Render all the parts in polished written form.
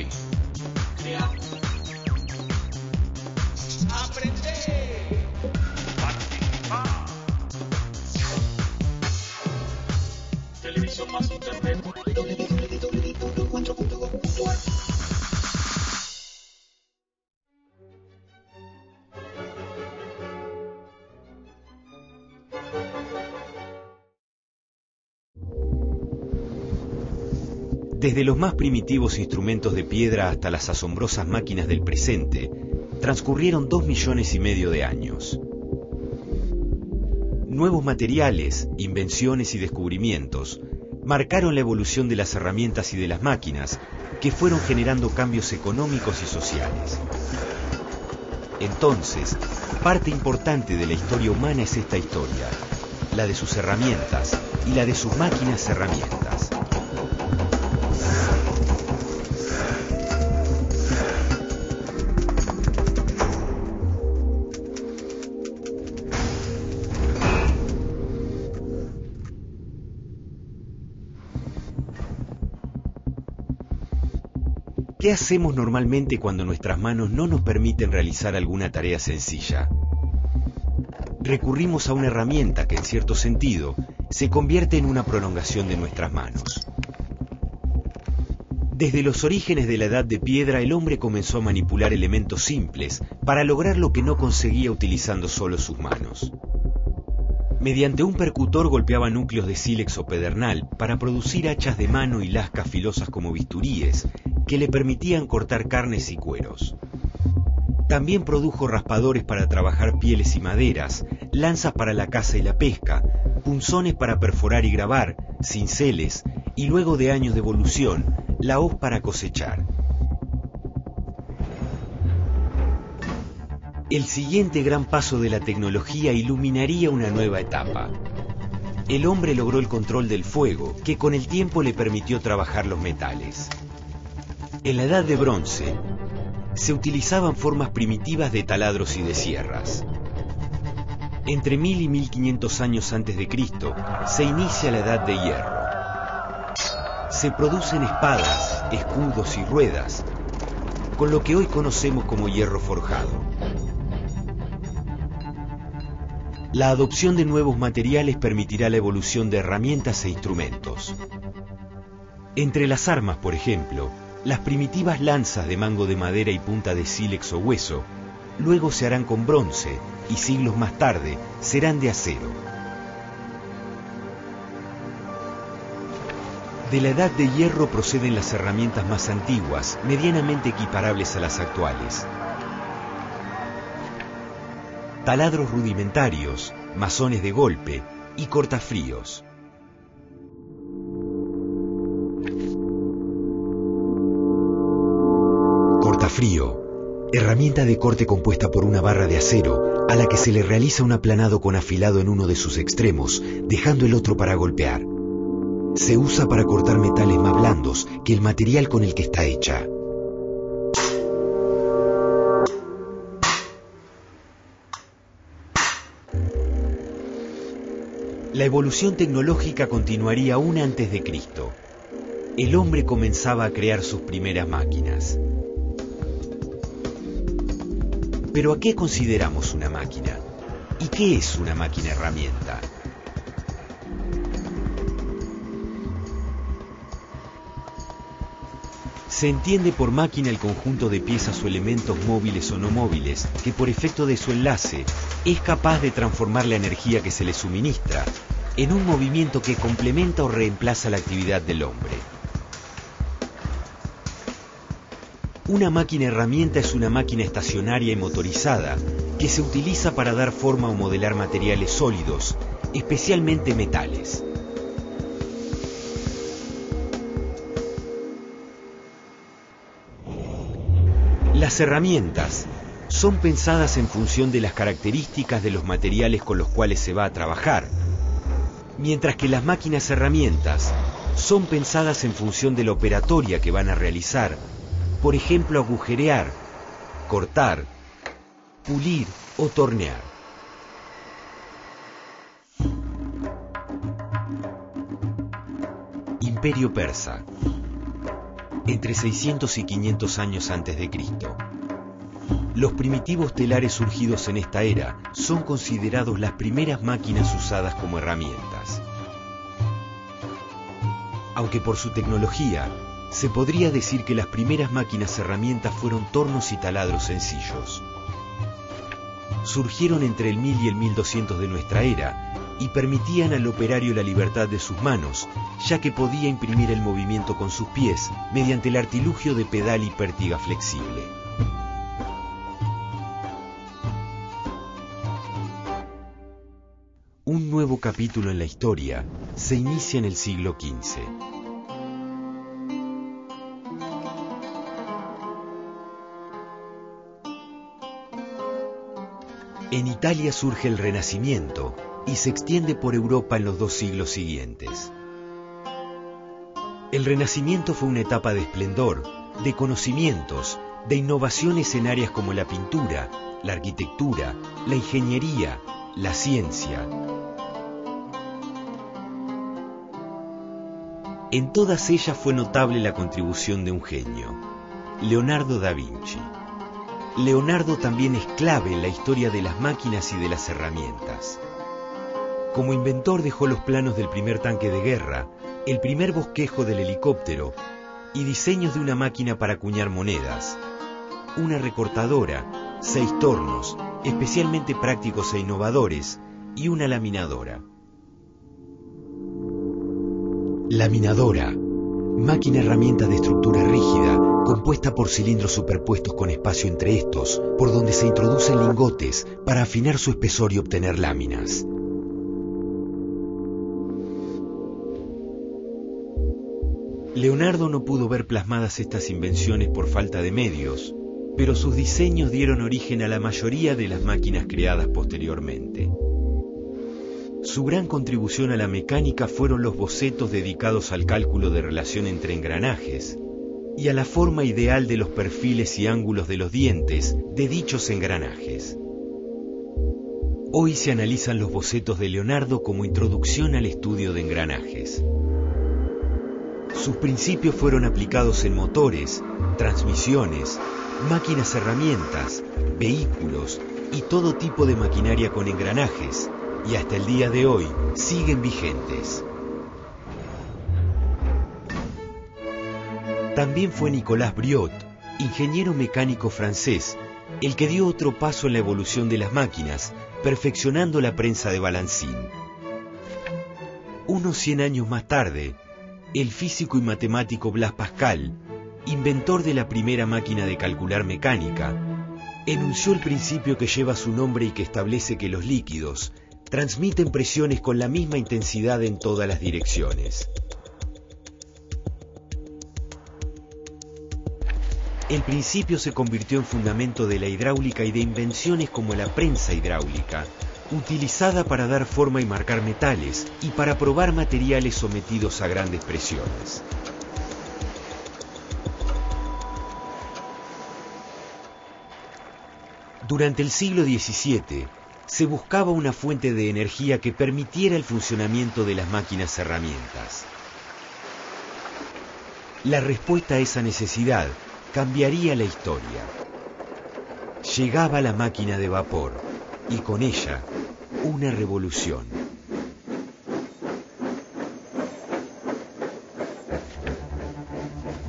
Construir, crear, aprender, participar. Televisión más internet. www.4.com.ar. Desde los más primitivos instrumentos de piedra hasta las asombrosas máquinas del presente, transcurrieron 2,5 millones de años. Nuevos materiales, invenciones y descubrimientos marcaron la evolución de las herramientas y de las máquinas, que fueron generando cambios económicos y sociales. Entonces, parte importante de la historia humana es esta historia, la de sus herramientas y la de sus máquinas herramientas. ¿Qué hacemos normalmente cuando nuestras manos no nos permiten realizar alguna tarea sencilla? Recurrimos a una herramienta que, en cierto sentido, se convierte en una prolongación de nuestras manos. Desde los orígenes de la Edad de Piedra, el hombre comenzó a manipular elementos simples para lograr lo que no conseguía utilizando solo sus manos. Mediante un percutor golpeaba núcleos de sílex o pedernal para producir hachas de mano y lascas filosas como bisturíes, que le permitían cortar carnes y cueros. También produjo raspadores para trabajar pieles y maderas, lanzas para la caza y la pesca, punzones para perforar y grabar, cinceles, y luego de años de evolución, la hoz para cosechar. El siguiente gran paso de la tecnología iluminaría una nueva etapa. El hombre logró el control del fuego, que con el tiempo le permitió trabajar los metales. En la Edad de Bronce, se utilizaban formas primitivas de taladros y de sierras. Entre 1000 y 1500 años antes de Cristo, se inicia la Edad de Hierro. Se producen espadas, escudos y ruedas, con lo que hoy conocemos como hierro forjado. La adopción de nuevos materiales permitirá la evolución de herramientas e instrumentos. Entre las armas, por ejemplo, las primitivas lanzas de mango de madera y punta de sílex o hueso, luego se harán con bronce y siglos más tarde serán de acero. De la Edad de Hierro proceden las herramientas más antiguas, medianamente equiparables a las actuales. Taladros rudimentarios, mazones de golpe y cortafríos. Cortafrío, herramienta de corte compuesta por una barra de acero a la que se le realiza un aplanado con afilado en uno de sus extremos, dejando el otro para golpear. Se usa para cortar metales más blandos que el material con el que está hecha. La evolución tecnológica continuaría aún antes de Cristo. El hombre comenzaba a crear sus primeras máquinas. ¿Pero a qué consideramos una máquina? ¿Y qué es una máquina herramienta? Se entiende por máquina el conjunto de piezas o elementos móviles o no móviles que por efecto de su enlace es capaz de transformar la energía que se le suministra en un movimiento que complementa o reemplaza la actividad del hombre. Una máquina herramienta es una máquina estacionaria y motorizada que se utiliza para dar forma o modelar materiales sólidos, especialmente metales. Las herramientas son pensadas en función de las características de los materiales con los cuales se va a trabajar, mientras que las máquinas herramientas son pensadas en función de la operatoria que van a realizar, por ejemplo, agujerear, cortar, pulir o tornear. Imperio Persa. entre 600 y 500 años antes de Cristo. Los primitivos telares surgidos en esta era son considerados las primeras máquinas usadas como herramientas. Aunque por su tecnología, se podría decir que las primeras máquinas herramientas fueron tornos y taladros sencillos. Surgieron entre el 1000 y el 1200 de nuestra era y permitían al operario la libertad de sus manos, ya que podía imprimir el movimiento con sus pies mediante el artilugio de pedal y pértiga flexible. Un nuevo capítulo en la historia se inicia en el siglo XV. En Italia surge el Renacimiento y se extiende por Europa en los 2 siglos siguientes. El Renacimiento fue una etapa de esplendor, de conocimientos, de innovaciones en áreas como la pintura, la arquitectura, la ingeniería, la ciencia. En todas ellas fue notable la contribución de un genio, Leonardo da Vinci. Leonardo también es clave en la historia de las máquinas y de las herramientas. Como inventor dejó los planos del primer tanque de guerra, el primer bosquejo del helicóptero y diseños de una máquina para acuñar monedas, una recortadora, 6 tornos, especialmente prácticos e innovadores, y una laminadora. Laminadora, máquina herramienta de estructura rígida, compuesta por cilindros superpuestos con espacio entre estos, por donde se introducen lingotes para afinar su espesor y obtener láminas. Leonardo no pudo ver plasmadas estas invenciones por falta de medios, pero sus diseños dieron origen a la mayoría de las máquinas creadas posteriormente. Su gran contribución a la mecánica fueron los bocetos dedicados al cálculo de relación entre engranajes y a la forma ideal de los perfiles y ángulos de los dientes de dichos engranajes. Hoy se analizan los bocetos de Leonardo como introducción al estudio de engranajes. Sus principios fueron aplicados en motores, transmisiones, máquinas herramientas, vehículos y todo tipo de maquinaria con engranajes, y hasta el día de hoy siguen vigentes. También fue Nicolas Briot, ingeniero mecánico francés, el que dio otro paso en la evolución de las máquinas, perfeccionando la prensa de balancín. Unos 100 años más tarde, el físico y matemático Blaise Pascal, inventor de la primera máquina de calcular mecánica, enunció el principio que lleva su nombre y que establece que los líquidos transmiten presiones con la misma intensidad en todas las direcciones. El principio se convirtió en fundamento de la hidráulica y de invenciones como la prensa hidráulica, utilizada para dar forma y marcar metales y para probar materiales sometidos a grandes presiones. Durante el siglo XVII, se buscaba una fuente de energía que permitiera el funcionamiento de las máquinas herramientas. La respuesta a esa necesidad cambiaría la historia. Llegaba la máquina de vapor y con ella una revolución.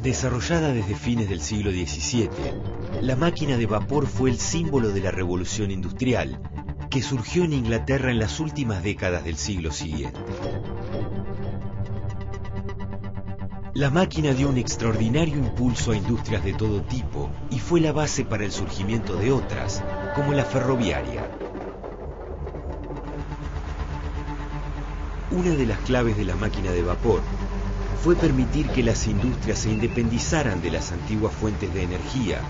Desarrollada desde fines del siglo XVII, la máquina de vapor fue el símbolo de la revolución industrial que surgió en Inglaterra en las últimas décadas del siglo siguiente. La máquina dio un extraordinario impulso a industrias de todo tipo y fue la base para el surgimiento de otras, como la ferroviaria. Una de las claves de la máquina de vapor fue permitir que las industrias se independizaran de las antiguas fuentes de energía,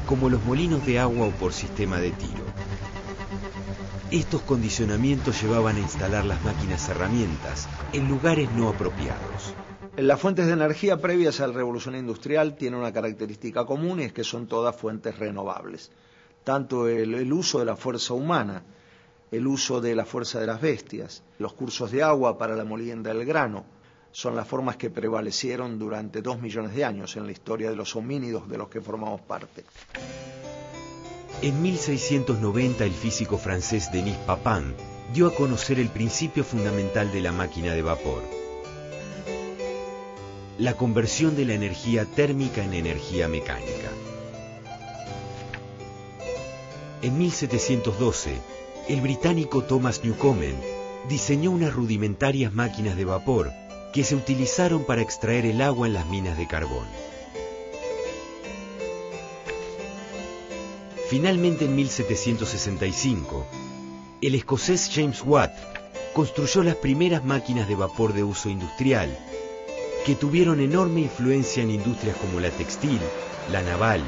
como los molinos de agua o por sistema de tiro. Estos condicionamientos llevaban a instalar las máquinas herramientas en lugares no apropiados. Las fuentes de energía previas a la revolución industrial tienen una característica común, y es que son todas fuentes renovables. Tanto el uso de la fuerza humana, el uso de la fuerza de las bestias, los cursos de agua para la molienda del grano, son las formas que prevalecieron durante 2 millones de años en la historia de los homínidos de los que formamos parte. En 1690 el físico francés Denis Papin dio a conocer el principio fundamental de la máquina de vapor: la conversión de la energía térmica en energía mecánica. En 1712, el británico Thomas Newcomen diseñó unas rudimentarias máquinas de vapor que se utilizaron para extraer el agua en las minas de carbón. Finalmente, en 1765, el escocés James Watt construyó las primeras máquinas de vapor de uso industrial, que tuvieron enorme influencia en industrias como la textil, la naval,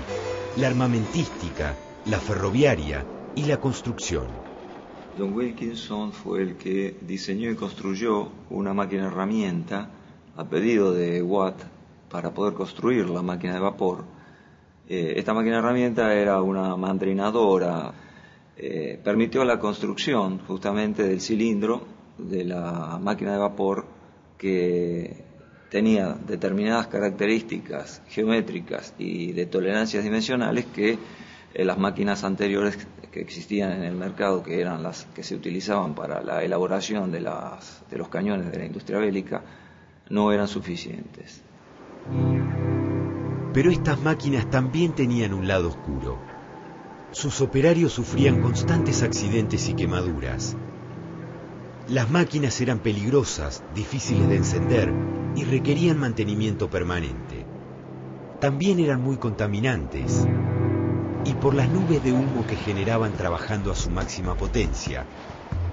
la armamentística, la ferroviaria y la construcción. John Wilkinson fue el que diseñó y construyó una máquina herramienta a pedido de Watt para poder construir la máquina de vapor. Esta máquina herramienta era una mandrinadora, permitió la construcción justamente del cilindro de la máquina de vapor, que tenía determinadas características geométricas y de tolerancias dimensionales que las máquinas anteriores que existían en el mercado, que eran las que se utilizaban para la elaboración de los cañones de la industria bélica, no eran suficientes. Pero estas máquinas también tenían un lado oscuro. Sus operarios sufrían constantes accidentes y quemaduras. Las máquinas eran peligrosas, difíciles de encender y requerían mantenimiento permanente. También eran muy contaminantes. Y por las nubes de humo que generaban trabajando a su máxima potencia,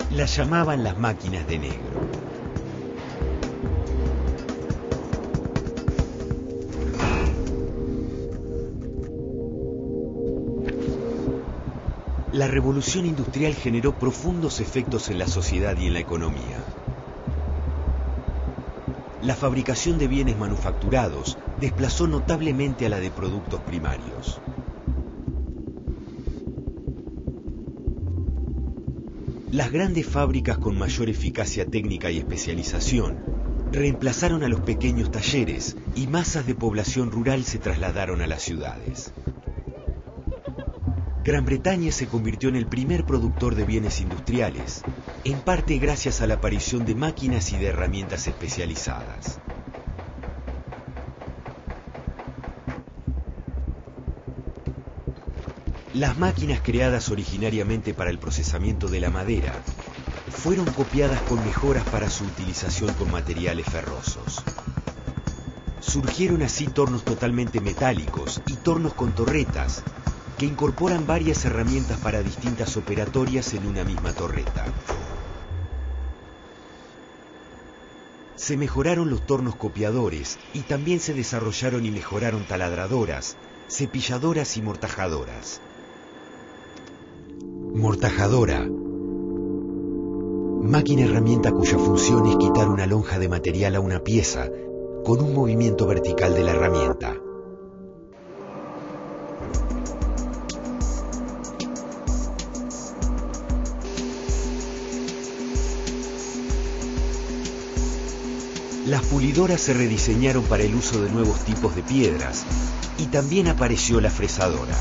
las llamaban las máquinas de negro. La revolución industrial generó profundos efectos en la sociedad y en la economía. La fabricación de bienes manufacturados desplazó notablemente a la de productos primarios. Las grandes fábricas con mayor eficacia técnica y especialización reemplazaron a los pequeños talleres y masas de población rural se trasladaron a las ciudades. Gran Bretaña se convirtió en el primer productor de bienes industriales, en parte gracias a la aparición de máquinas y de herramientas especializadas. Las máquinas creadas originariamente para el procesamiento de la madera fueron copiadas con mejoras para su utilización con materiales ferrosos. Surgieron así tornos totalmente metálicos y tornos con torretas que incorporan varias herramientas para distintas operatorias en una misma torreta. Se mejoraron los tornos copiadores y también se desarrollaron y mejoraron taladradoras, cepilladoras y mortajadoras. Mortajadora. Máquina herramienta cuya función es quitar una lonja de material a una pieza con un movimiento vertical de la herramienta. Las pulidoras se rediseñaron para el uso de nuevos tipos de piedras y también apareció la fresadora.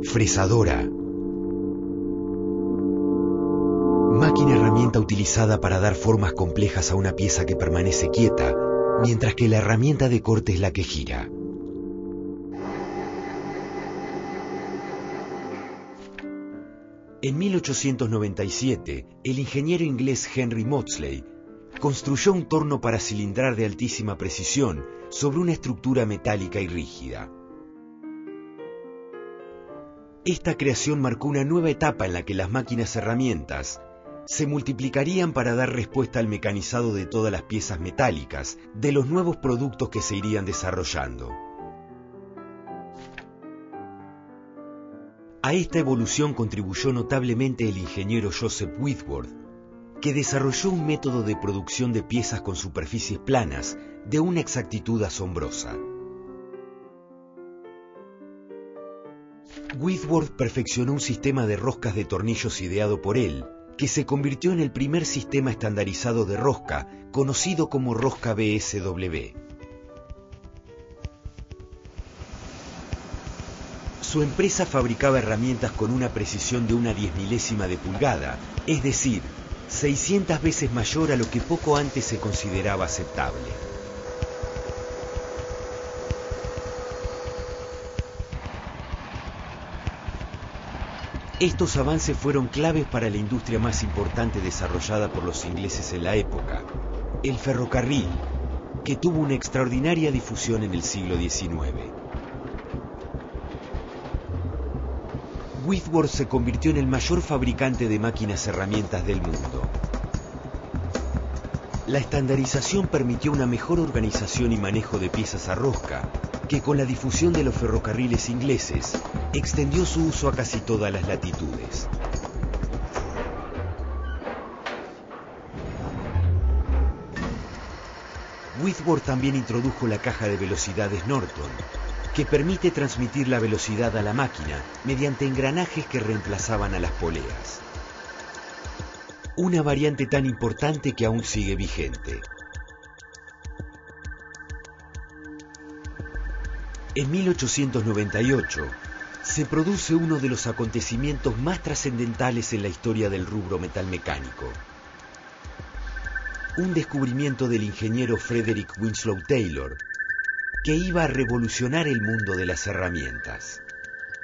Fresadora. Máquina herramienta utilizada para dar formas complejas a una pieza que permanece quieta, mientras que la herramienta de corte es la que gira. En 1897, el ingeniero inglés Henry Maudslay construyó un torno para cilindrar de altísima precisión sobre una estructura metálica y rígida. Esta creación marcó una nueva etapa en la que las máquinas herramientas se multiplicarían para dar respuesta al mecanizado de todas las piezas metálicas de los nuevos productos que se irían desarrollando. A esta evolución contribuyó notablemente el ingeniero Joseph Whitworth, que desarrolló un método de producción de piezas con superficies planas de una exactitud asombrosa. Whitworth perfeccionó un sistema de roscas de tornillos ideado por él, que se convirtió en el primer sistema estandarizado de rosca, conocido como rosca BSW. Su empresa fabricaba herramientas con una precisión de una 10.000ª de pulgada, es decir, 600 veces mayor a lo que poco antes se consideraba aceptable. Estos avances fueron claves para la industria más importante desarrollada por los ingleses en la época, el ferrocarril, que tuvo una extraordinaria difusión en el siglo XIX. Whitworth se convirtió en el mayor fabricante de máquinas herramientas del mundo. La estandarización permitió una mejor organización y manejo de piezas a rosca, que con la difusión de los ferrocarriles ingleses, extendió su uso a casi todas las latitudes. Whitworth también introdujo la caja de velocidades Norton, que permite transmitir la velocidad a la máquina mediante engranajes que reemplazaban a las poleas. Una variante tan importante que aún sigue vigente. En 1898 se produce uno de los acontecimientos más trascendentales en la historia del rubro metalmecánico. Un descubrimiento del ingeniero Frederick Winslow Taylor, que iba a revolucionar el mundo de las herramientas.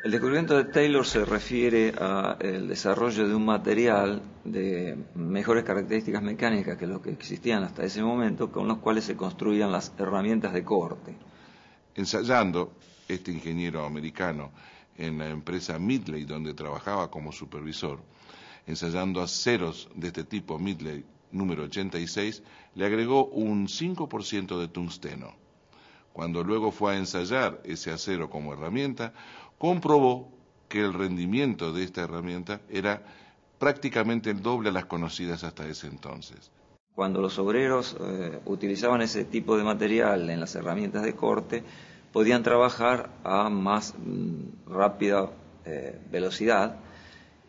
El descubrimiento de Taylor se refiere al desarrollo de un material de mejores características mecánicas que lo que existían hasta ese momento, con los cuales se construían las herramientas de corte. Ensayando, este ingeniero americano en la empresa Midley, donde trabajaba como supervisor, ensayando aceros de este tipo Midley número 86, le agregó un 5% de tungsteno. Cuando luego fue a ensayar ese acero como herramienta, comprobó que el rendimiento de esta herramienta era prácticamente el doble a las conocidas hasta ese entonces. Cuando los obreros utilizaban ese tipo de material en las herramientas de corte, podían trabajar a más rápida velocidad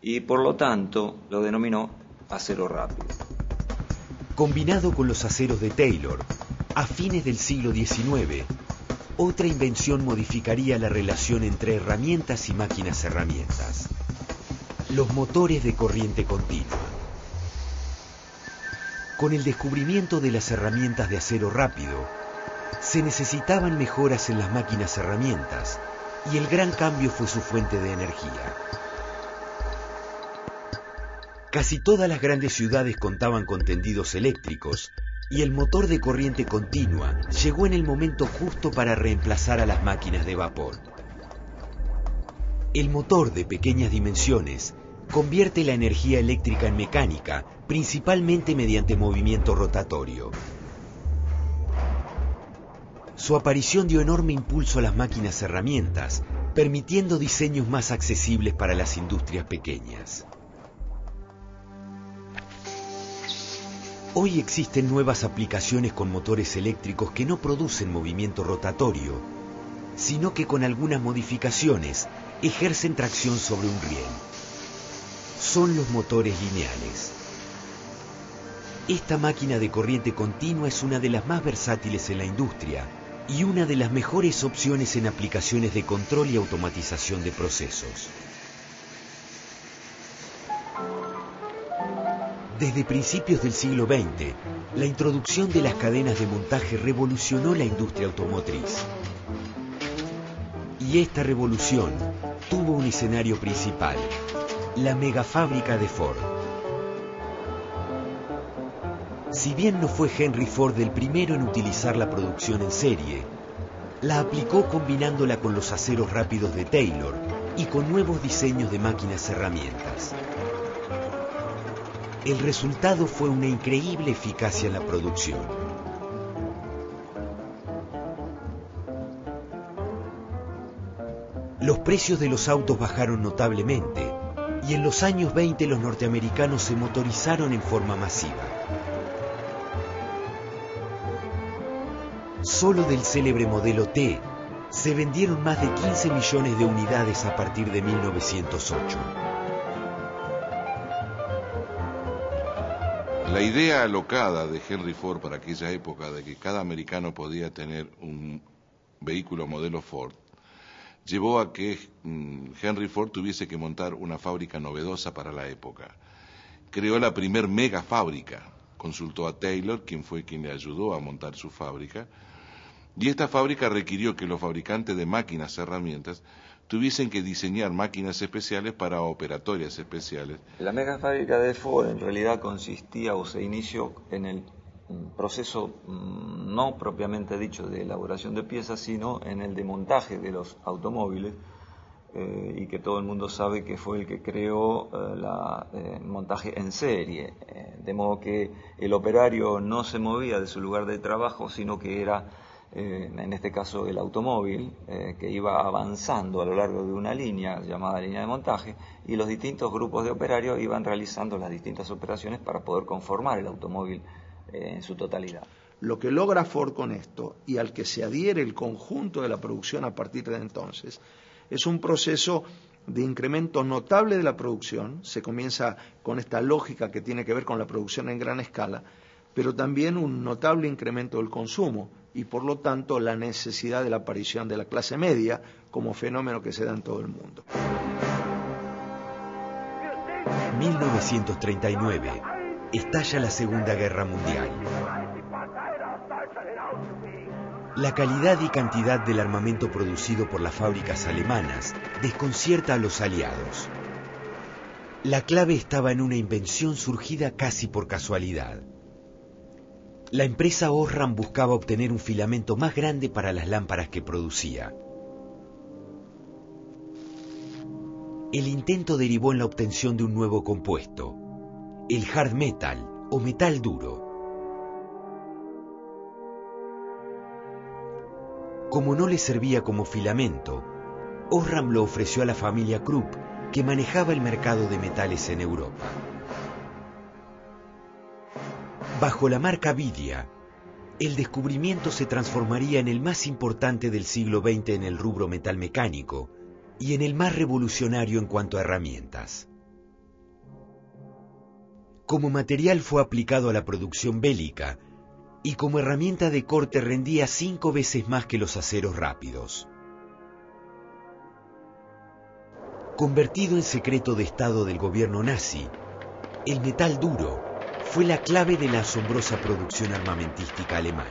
y por lo tanto lo denominó acero rápido. Combinado con los aceros de Taylor, a fines del siglo XIX, otra invención modificaría la relación entre herramientas y máquinas herramientas: los motores de corriente continua. Con el descubrimiento de las herramientas de acero rápido, se necesitaban mejoras en las máquinas herramientas, y el gran cambio fue su fuente de energía. Casi todas las grandes ciudades contaban con tendidos eléctricos, y el motor de corriente continua llegó en el momento justo para reemplazar a las máquinas de vapor. El motor de pequeñas dimensiones convierte la energía eléctrica en mecánica, principalmente mediante movimiento rotatorio. Su aparición dio enorme impulso a las máquinas herramientas, permitiendo diseños más accesibles para las industrias pequeñas. Hoy existen nuevas aplicaciones con motores eléctricos que no producen movimiento rotatorio, sino que con algunas modificaciones ejercen tracción sobre un riel. Son los motores lineales. Esta máquina de corriente continua es una de las más versátiles en la industria y una de las mejores opciones en aplicaciones de control y automatización de procesos. Desde principios del siglo XX, la introducción de las cadenas de montaje revolucionó la industria automotriz. Y esta revolución tuvo un escenario principal: la megafábrica de Ford. Si bien no fue Henry Ford el primero en utilizar la producción en serie, la aplicó combinándola con los aceros rápidos de Taylor y con nuevos diseños de máquinas herramientas. El resultado fue una increíble eficacia en la producción. Los precios de los autos bajaron notablemente y en los años 20 los norteamericanos se motorizaron en forma masiva. Solo del célebre modelo T Se vendieron más de 15 millones de unidades a partir de 1908. La idea alocada de Henry Ford para aquella época de que cada americano podía tener un vehículo modelo Ford llevó a que Henry Ford tuviese que montar una fábrica novedosa para la época. Creó la primer mega fábrica, consultó a Taylor, quien fue quien le ayudó a montar su fábrica, y esta fábrica requirió que los fabricantes de máquinas y herramientas tuviesen que diseñar máquinas especiales para operatorias especiales. La mega fábrica de Ford en realidad consistía o se inició en el proceso no propiamente dicho de elaboración de piezas, sino en el de montaje de los automóviles, y que todo el mundo sabe que fue el que creó el montaje en serie, de modo que el operario no se movía de su lugar de trabajo, sino que era, en este caso, el automóvil que iba avanzando a lo largo de una línea llamada línea de montaje, y los distintos grupos de operarios iban realizando las distintas operaciones para poder conformar el automóvil en su totalidad. Lo que logra Ford con esto, y al que se adhiere el conjunto de la producción a partir de entonces, es un proceso de incremento notable de la producción. Se comienza con esta lógica que tiene que ver con la producción en gran escala, pero también un notable incremento del consumo y por lo tanto la necesidad de la aparición de la clase media como fenómeno que se da en todo el mundo. 1939. Estalla la Segunda Guerra Mundial. La calidad y cantidad del armamento producido por las fábricas alemanas desconcierta a los aliados. La clave estaba en una invención surgida casi por casualidad. La empresa Osram buscaba obtener un filamento más grande para las lámparas que producía. El intento derivó en la obtención de un nuevo compuesto, el hard metal o metal duro. Como no le servía como filamento, Osram lo ofreció a la familia Krupp, que manejaba el mercado de metales en Europa. Bajo la marca Vidia, el descubrimiento se transformaría en el más importante del siglo XX en el rubro metal mecánico y en el más revolucionario en cuanto a herramientas. Como material fue aplicado a la producción bélica y como herramienta de corte rendía 5 veces más que los aceros rápidos. Convertido en secreto de Estado del gobierno nazi, el metal duro fue la clave de la asombrosa producción armamentística alemana.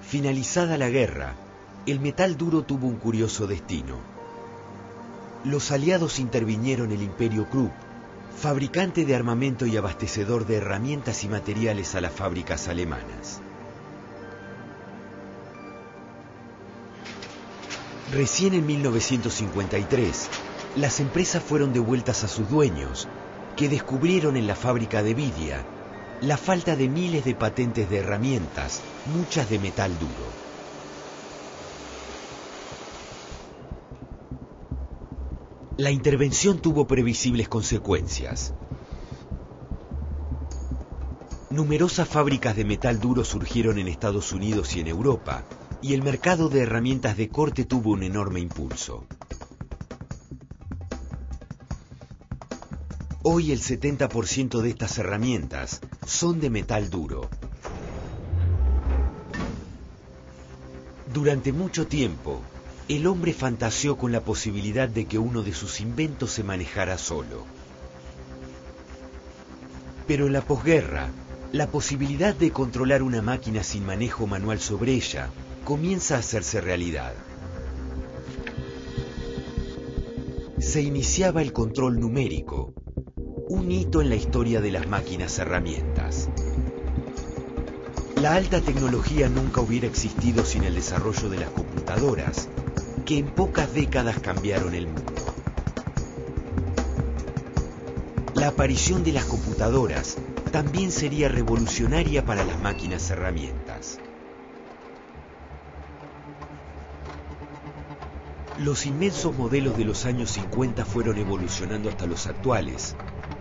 Finalizada la guerra, el metal duro tuvo un curioso destino. Los aliados intervinieron el Imperio Krupp, fabricante de armamento y abastecedor de herramientas y materiales a las fábricas alemanas. Recién en 1953, las empresas fueron devueltas a sus dueños, que descubrieron en la fábrica de Vidia la falta de miles de patentes de herramientas, muchas de metal duro. La intervención tuvo previsibles consecuencias. Numerosas fábricas de metal duro surgieron en Estados Unidos y en Europa, y el mercado de herramientas de corte tuvo un enorme impulso. Hoy el 70% de estas herramientas son de metal duro. Durante mucho tiempo, el hombre fantaseó con la posibilidad de que uno de sus inventos se manejara solo. Pero en la posguerra, la posibilidad de controlar una máquina sin manejo manual sobre ella comienza a hacerse realidad. Se iniciaba el control numérico, un hito en la historia de las máquinas herramientas. La alta tecnología nunca hubiera existido sin el desarrollo de las computadoras, que en pocas décadas cambiaron el mundo. La aparición de las computadoras también sería revolucionaria para las máquinas herramientas. Los inmensos modelos de los años 50 fueron evolucionando hasta los actuales,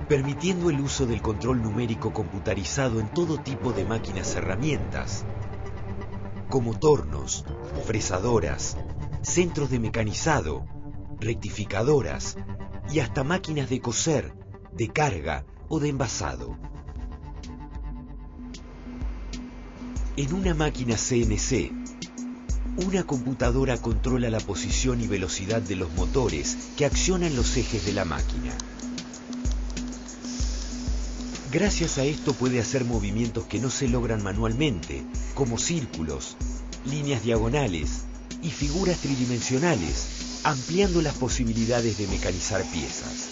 permitiendo el uso del control numérico computarizado en todo tipo de máquinas herramientas, como tornos, fresadoras, centros de mecanizado, rectificadoras y hasta máquinas de coser, de carga o de envasado. En una máquina CNC, una computadora controla la posición y velocidad de los motores que accionan los ejes de la máquina. Gracias a esto puede hacer movimientos que no se logran manualmente, como círculos, líneas diagonales y figuras tridimensionales, ampliando las posibilidades de mecanizar piezas.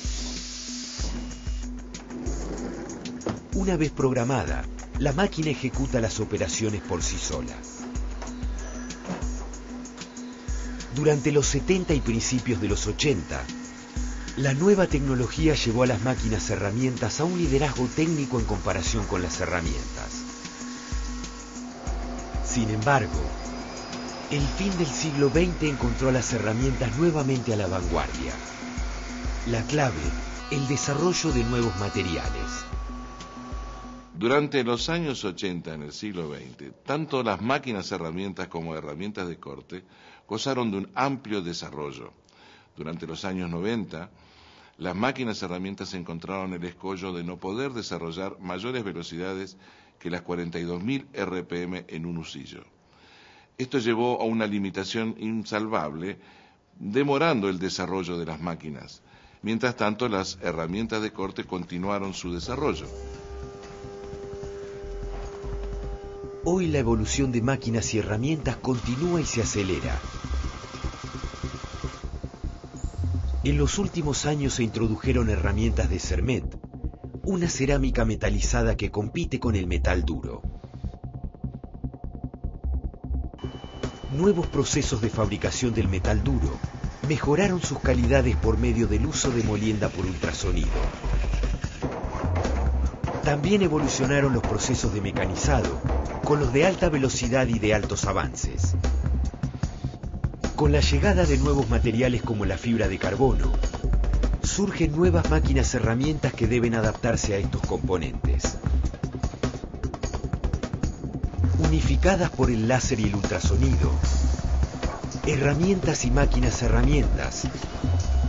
Una vez programada, la máquina ejecuta las operaciones por sí sola. Durante los 70 y principios de los 80, la nueva tecnología llevó a las máquinas herramientas a un liderazgo técnico en comparación con las herramientas. Sin embargo, el fin del siglo XX encontró a las herramientas nuevamente a la vanguardia. La clave, el desarrollo de nuevos materiales. Durante los años 80 en el siglo XX, tanto las máquinas herramientas como herramientas de corte gozaron de un amplio desarrollo. Durante los años 90, las máquinas herramientas encontraron el escollo de no poder desarrollar mayores velocidades que las 42.000 RPM en un usillo. Esto llevó a una limitación insalvable, demorando el desarrollo de las máquinas. Mientras tanto, las herramientas de corte continuaron su desarrollo. Hoy la evolución de máquinas y herramientas continúa y se acelera. En los últimos años se introdujeron herramientas de Cermet, una cerámica metalizada que compite con el metal duro. Nuevos procesos de fabricación del metal duro mejoraron sus calidades por medio del uso de molienda por ultrasonido. También evolucionaron los procesos de mecanizado con los de alta velocidad y de altos avances. Con la llegada de nuevos materiales como la fibra de carbono, surgen nuevas máquinas herramientas que deben adaptarse a estos componentes. Unificadas por el láser y el ultrasonido, herramientas y máquinas herramientas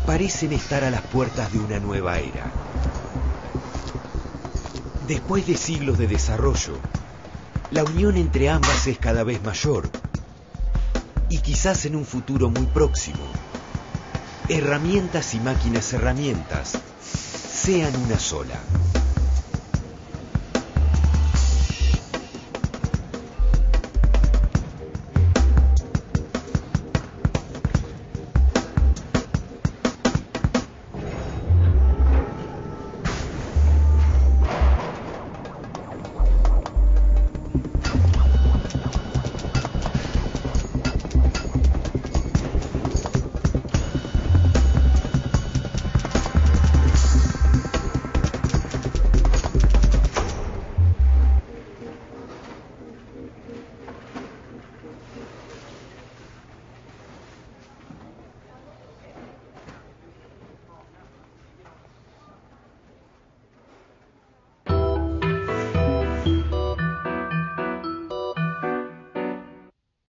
parecen estar a las puertas de una nueva era. Después de siglos de desarrollo, la unión entre ambas es cada vez mayor y quizás en un futuro muy próximo, herramientas y máquinas herramientas sean una sola.